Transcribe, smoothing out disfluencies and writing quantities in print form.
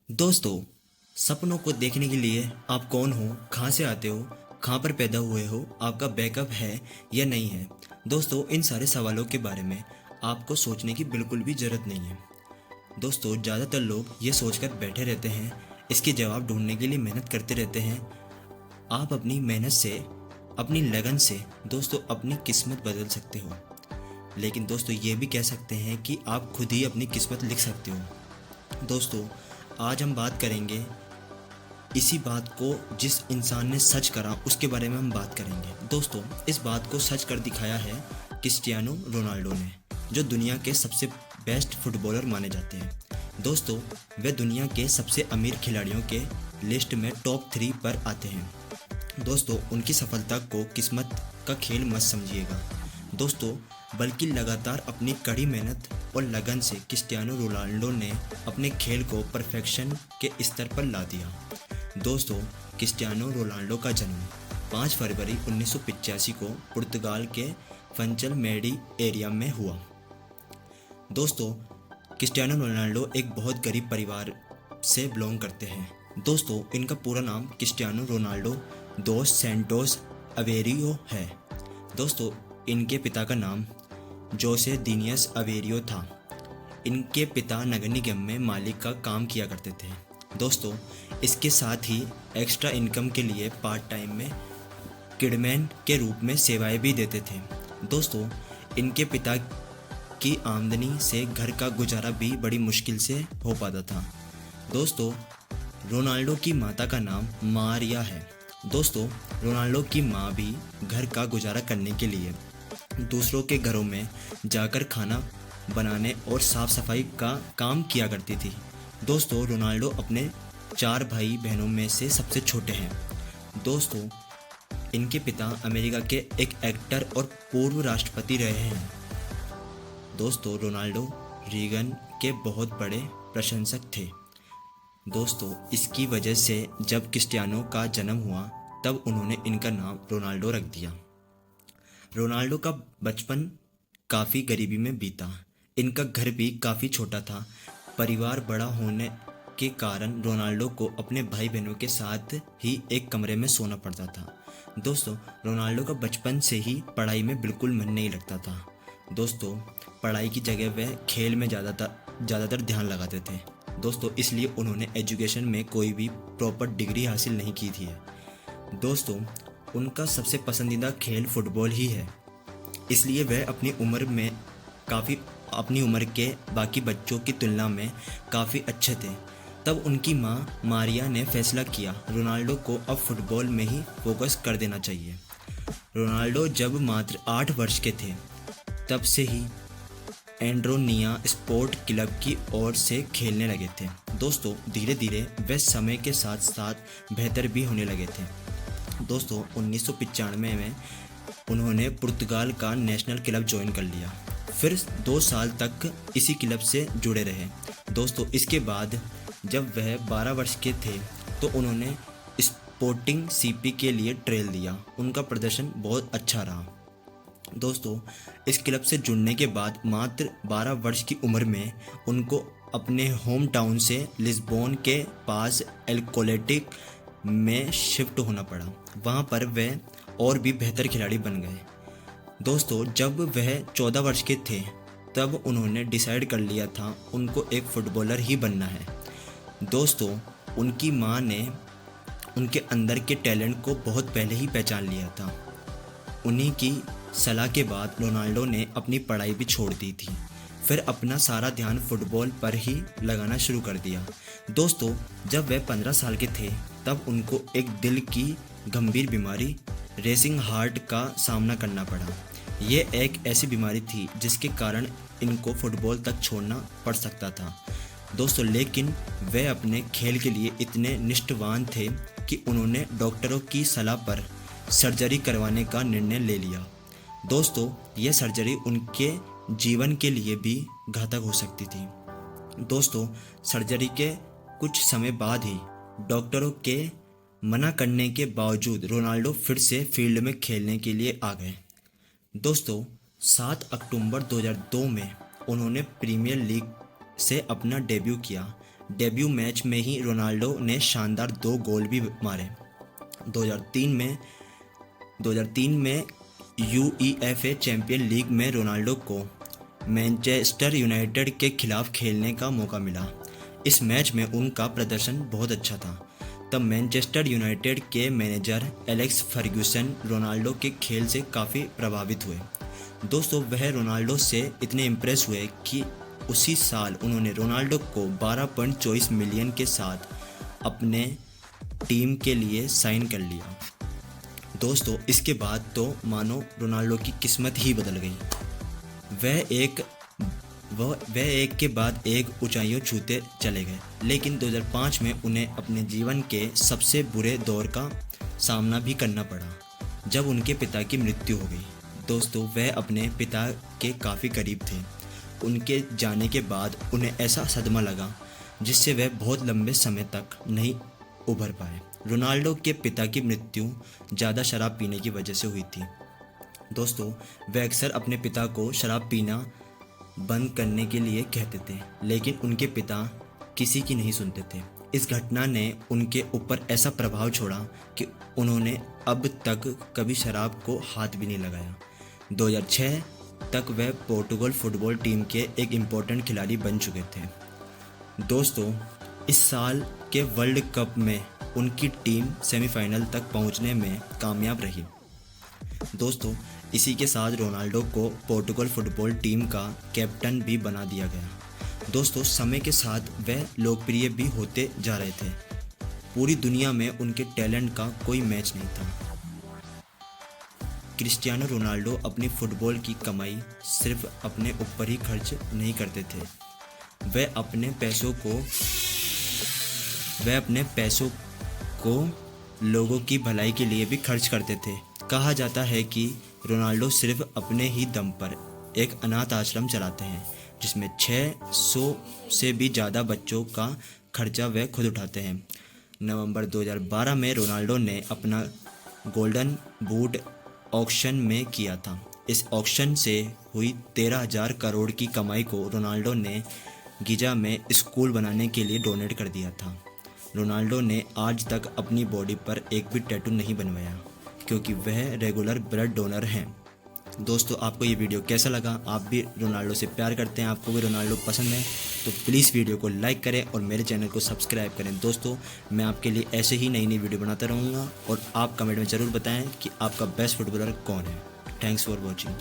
दोस्तों, सपनों को देखने के लिए आप कौन हो, कहाँ से आते हो, कहाँ पर पैदा हुए हो, आपका बैकअप है या नहीं है। दोस्तों, इन सारे सवालों के बारे में आपको सोचने की बिल्कुल भी ज़रूरत नहीं है। दोस्तों, ज़्यादातर लोग ये सोचकर बैठे रहते हैं, इसके जवाब ढूंढने के लिए मेहनत करते रहते हैं। आप अपनी मेहनत से, अपनी लगन से दोस्तों अपनी किस्मत बदल सकते हो। लेकिन दोस्तों, ये भी कह सकते हैं कि आप खुद ही अपनी किस्मत लिख सकते हो। दोस्तों, आज हम बात करेंगे इसी बात को, जिस इंसान ने सच करा उसके बारे में हम बात करेंगे। दोस्तों, इस बात को सच कर दिखाया है क्रिस्टियानो रोनाल्डो ने, जो दुनिया के सबसे बेस्ट फुटबॉलर माने जाते हैं। दोस्तों, वे दुनिया के सबसे अमीर खिलाड़ियों के लिस्ट में टॉप 3 पर आते हैं। दोस्तों, उनकी सफलता को किस्मत का खेल मत समझिएगा दोस्तों, बल्कि लगातार अपनी कड़ी मेहनत और लगन से क्रिस्टियानो रोनाल्डो ने अपने खेल को परफेक्शन के स्तर पर ला दिया। दोस्तों, क्रिस्टियानो रोनाल्डो का जन्म 5 फरवरी 1985 को पुर्तगाल के फंचल मेडी एरिया में हुआ। दोस्तों, क्रिस्टियानो रोनाल्डो एक बहुत गरीब परिवार से बिलोंग करते हैं। दोस्तों, इनका पूरा नाम क्रिस्टियानो रोनाल्डो दोस सैंटोस अवेरियो है। दोस्तों, इनके पिता का नाम जोसे दीनियस अवेरियो था। इनके पिता नगर निगम में मालिक का काम किया करते थे। दोस्तों, इसके साथ ही एक्स्ट्रा इनकम के लिए पार्ट टाइम में किडमैन के रूप में सेवाएं भी देते थे। दोस्तों, इनके पिता की आमदनी से घर का गुजारा भी बड़ी मुश्किल से हो पाता था। दोस्तों, रोनाल्डो की माता का नाम मारिया है। दोस्तों, रोनाल्डो की माँ भी घर का गुजारा करने के लिए दूसरों के घरों में जाकर खाना बनाने और साफ सफाई का काम किया करती थी। दोस्तों, रोनाल्डो अपने 4 भाई बहनों में से सबसे छोटे हैं। दोस्तों, इनके पिता अमेरिका के एक एक्टर और पूर्व राष्ट्रपति रहे हैं। दोस्तों, रोनाल्डो रीगन के बहुत बड़े प्रशंसक थे। दोस्तों, इसकी वजह से जब क्रिस्टियानो का जन्म हुआ तब उन्होंने इनका नाम रोनाल्डो रख दिया। रोनाल्डो का बचपन काफ़ी गरीबी में बीता। इनका घर भी काफ़ी छोटा था। परिवार बड़ा होने के कारण रोनाल्डो को अपने भाई बहनों के साथ ही एक कमरे में सोना पड़ता था। दोस्तों, रोनाल्डो का बचपन से ही पढ़ाई में बिल्कुल मन नहीं लगता था। दोस्तों, पढ़ाई की जगह वह खेल में ज़्यादातर ध्यान लगाते थे। दोस्तों, इसलिए उन्होंने एजुकेशन में कोई भी प्रॉपर डिग्री हासिल नहीं की थी। दोस्तों, उनका सबसे पसंदीदा खेल फुटबॉल ही है, इसलिए वह अपनी उम्र के बाकी बच्चों की तुलना में काफ़ी अच्छे थे। तब उनकी माँ मारिया ने फैसला किया रोनाल्डो को अब फुटबॉल में ही फोकस कर देना चाहिए। रोनाल्डो जब मात्र 8 वर्ष के थे तब से ही एंड्रोनिया स्पोर्ट क्लब की ओर से खेलने लगे थे। दोस्तों, धीरे धीरे वे समय के साथ साथ बेहतर भी होने लगे थे। दोस्तों, 1995 में उन्होंने पुर्तगाल का नेशनल क्लब ज्वाइन कर लिया, फिर 2 साल तक इसी क्लब से जुड़े रहे। दोस्तों, इसके बाद जब वह 12 वर्ष के थे तो उन्होंने स्पोर्टिंग सीपी के लिए ट्रेल दिया। उनका प्रदर्शन बहुत अच्छा रहा। दोस्तों, इस क्लब से जुड़ने के बाद मात्र 12 वर्ष की उम्र में उनको अपने होम टाउन से लिस्बोन के पास एल्कोलेटिक में शिफ्ट होना पड़ा। वहाँ पर वे और भी बेहतर खिलाड़ी बन गए। दोस्तों, जब वह 14 वर्ष के थे तब उन्होंने डिसाइड कर लिया था उनको एक फुटबॉलर ही बनना है। दोस्तों, उनकी माँ ने उनके अंदर के टैलेंट को बहुत पहले ही पहचान लिया था। उन्हीं की सलाह के बाद रोनाल्डो ने अपनी पढ़ाई भी छोड़ दी थी, फिर अपना सारा ध्यान फुटबॉल पर ही लगाना शुरू कर दिया। दोस्तों, जब वह 15 साल के थे तब उनको एक दिल की गंभीर बीमारी रेसिंग हार्ट का सामना करना पड़ा। ये एक ऐसी बीमारी थी जिसके कारण इनको फुटबॉल तक छोड़ना पड़ सकता था। दोस्तों, लेकिन वे अपने खेल के लिए इतने निष्ठावान थे कि उन्होंने डॉक्टरों की सलाह पर सर्जरी करवाने का निर्णय ले लिया। दोस्तों, यह सर्जरी उनके जीवन के लिए भी घातक हो सकती थी। दोस्तों, सर्जरी के कुछ समय बाद ही डॉक्टरों के मना करने के बावजूद रोनाल्डो फिर से फील्ड में खेलने के लिए आ गए। दोस्तों, 7 अक्टूबर 2002 में उन्होंने प्रीमियर लीग से अपना डेब्यू किया। डेब्यू मैच में ही रोनाल्डो ने शानदार 2 गोल भी मारे। 2003 में यूईएफए चैंपियन लीग में रोनाल्डो को मैनचेस्टर यूनाइटेड के खिलाफ खेलने का मौका मिला। इस मैच में उनका प्रदर्शन बहुत अच्छा था। तब मैनचेस्टर यूनाइटेड के मैनेजर एलेक्स फर्ग्यूसन रोनाल्डो के खेल से काफ़ी प्रभावित हुए। दोस्तों, वह रोनाल्डो से इतने इम्प्रेस हुए कि उसी साल उन्होंने रोनाल्डो को 12.24 मिलियन के साथ अपने टीम के लिए साइन कर लिया। दोस्तों, इसके बाद तो मानो रोनाल्डो की किस्मत ही बदल गई। वह एक के बाद एक ऊंचाइयों छूते चले गए, लेकिन 2005 में उन्हें अपने जीवन के सबसे बुरे दौर का सामना भी करना पड़ा, जब उनके पिता की मृत्यु हो गई। दोस्तों, वह अपने पिता के काफ़ी करीब थे। उनके जाने के बाद उन्हें ऐसा सदमा लगा जिससे वह बहुत लंबे समय तक नहीं उभर पाए। रोनाल्डो के पिता की मृत्यु ज़्यादा शराब पीने की वजह से हुई थी। दोस्तों, वह अक्सर अपने पिता को शराब पीना बंद करने के लिए कहते थे, लेकिन उनके पिता किसी की नहीं सुनते थे। इस घटना ने उनके ऊपर ऐसा प्रभाव छोड़ा कि उन्होंने अब तक कभी शराब को हाथ भी नहीं लगाया। 2006 तक वह पोर्टुगल फुटबॉल टीम के एक इम्पोर्टेंट खिलाड़ी बन चुके थे। दोस्तों, इस साल के वर्ल्ड कप में उनकी टीम सेमीफाइनल तक पहुंचने में कामयाब रही। दोस्तों, इसी के साथ रोनाल्डो को पोर्टुगल फुटबॉल टीम का कैप्टन भी बना दिया गया। दोस्तों, समय के साथ वह लोकप्रिय भी होते जा रहे थे। पूरी दुनिया में उनके टैलेंट का कोई मैच नहीं था। क्रिस्टियानो रोनाल्डो अपनी फुटबॉल की कमाई सिर्फ अपने ऊपर ही खर्च नहीं करते थे। वह अपने पैसों को लोगों की भलाई के लिए भी खर्च करते थे। कहा जाता है कि रोनाल्डो सिर्फ अपने ही दम पर एक अनाथ आश्रम चलाते हैं, जिसमें 600 से भी ज़्यादा बच्चों का खर्चा वह खुद उठाते हैं। नवंबर 2012 में रोनाल्डो ने अपना गोल्डन बूट ऑक्शन में किया था। इस ऑक्शन से हुई 13,000 करोड़ की कमाई को रोनाल्डो ने गीजा में स्कूल बनाने के लिए डोनेट कर दिया था। रोनाल्डो ने आज तक अपनी बॉडी पर एक भी टैटू नहीं बनवाया, क्योंकि वह रेगुलर ब्लड डोनर हैं। दोस्तों, आपको ये वीडियो कैसा लगा? आप भी रोनाल्डो से प्यार करते हैं, आपको भी रोनाल्डो पसंद है, तो प्लीज़ वीडियो को लाइक करें और मेरे चैनल को सब्सक्राइब करें। दोस्तों, मैं आपके लिए ऐसे ही नई नई वीडियो बनाता रहूँगा और आप कमेंट में ज़रूर बताएं कि आपका बेस्ट फुटबॉलर कौन है। Thanks for watching.